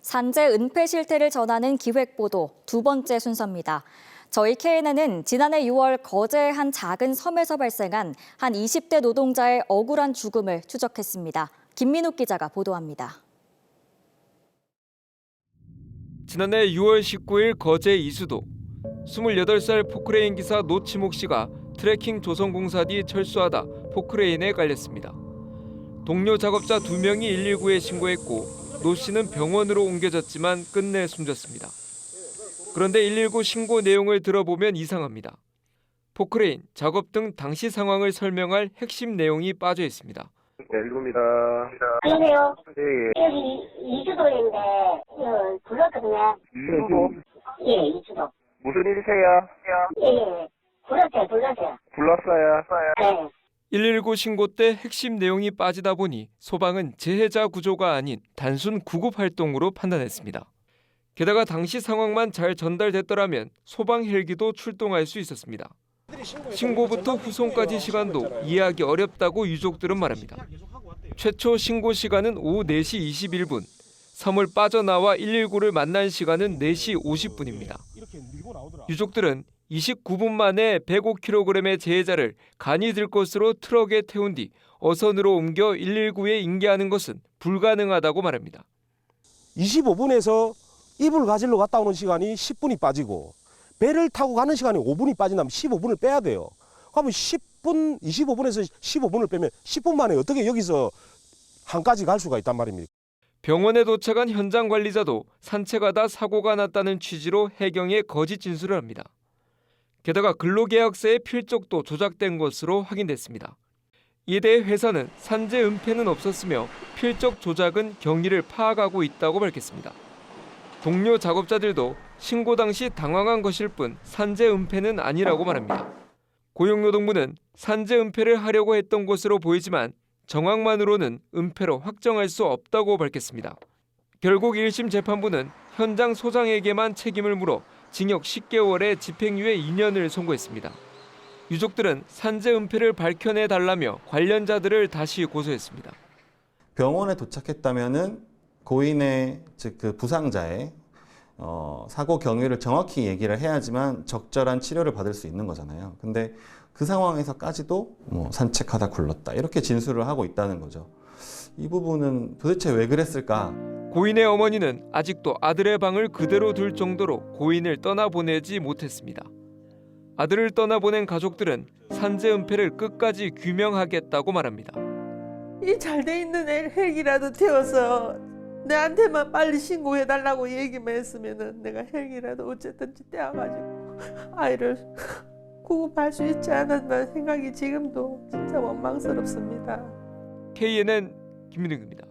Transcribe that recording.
산재 은폐 실태를 전하는 기획보도 두 번째 순서입니다. 저희 KNN은 지난해 6월 거제의 한 작은 섬에서 발생한 한 20대 노동자의 억울한 죽음을 추적했습니다. 김민욱 기자가 보도합니다. 지난해 6월 19일 거제 이수도 28살 포크레인 기사 노치목 씨가 트래킹 조성공사 뒤 철수하다 포크레인에 깔렸습니다. 동료 작업자 2명이 119에 신고했고 노 씨는 병원으로 옮겨졌지만 끝내 숨졌습니다. 그런데 119 신고 내용을 들어보면 이상합니다. 포크레인, 작업 등 당시 상황을 설명할 핵심 내용이 빠져 있습니다. 네, 119입니다. 안녕하세요. 예, 여기 이주도인데 불렀거든요. 이수도? 예, 이주도. 무슨 일이세요? 예. 불렀어요. 불렀어요. 네. 119 신고 때 핵심 내용이 빠지다 보니 소방은 재해자 구조가 아닌 단순 구급 활동으로 판단했습니다. 게다가 당시 상황만 잘 전달됐더라면 소방 헬기도 출동할 수 있었습니다. 신고부터 후송까지 시간도 이해하기 어렵다고 유족들은 말합니다. 최초 신고 시간은 오후 4시 21분, 섬을 빠져나와 119를 만난 시간은 4시 50분입니다. 유족들은 29분 만에 105kg의 재해자를 간이 들 것으로 트럭에 태운 뒤 어선으로 옮겨 119에 인계하는 것은 불가능하다고 말합니다. 25분에서 이불 가지러 갔다 오는 시간이 10분이 빠지고 배를 타고 가는 시간이 5분이 빠진다면 15분을 빼야 돼요. 그러면 10분, 25분에서 15분을 빼면 10분 만에 어떻게 여기서 한까지 갈 수가 있단 말입니까? 병원에 도착한 현장 관리자도 산책하다 사고가 났다는 취지로 해경에 거짓 진술을 합니다. 게다가 근로계약서의 필적도 조작된 것으로 확인됐습니다. 이에 대해 회사는 산재 은폐는 없었으며 필적 조작은 경위를 파악하고 있다고 밝혔습니다. 동료 작업자들도 신고 당시 당황한 것일 뿐 산재 은폐는 아니라고 말합니다. 고용노동부는 산재 은폐를 하려고 했던 것으로 보이지만 정황만으로는 은폐로 확정할 수 없다고 밝혔습니다. 결국 1심 재판부는 현장 소장에게만 책임을 물어 징역 10개월에 집행유예 2년을 선고했습니다. 유족들은 산재 은폐를 밝혀내달라며 관련자들을 다시 고소했습니다. 병원에 도착했다면은 고인의 즉 그 부상자의 사고 경위를 정확히 얘기를 해야지만 적절한 치료를 받을 수 있는 거잖아요. 근데 그 상황에서까지도 산책하다 굴렀다 이렇게 진술을 하고 있다는 거죠. 이 부분은 도대체 왜 그랬을까? 고인의 어머니는 아직도 아들의 방을 그대로 둘 정도로 고인을 떠나보내지 못했습니다. 아들을 떠나보낸 가족들은 산재 은폐를 끝까지 규명하겠다고 말합니다. 이 잘 돼 있는 헬기라도 태워서 내한테만 빨리 신고해달라고 얘기만 했으면은 내가 헬기라도 어쨌든지 떼어가지고 아이를 구급할 수 있지 않았나 생각이 지금도 진짜 원망스럽습니다. KNN 김민욱입니다.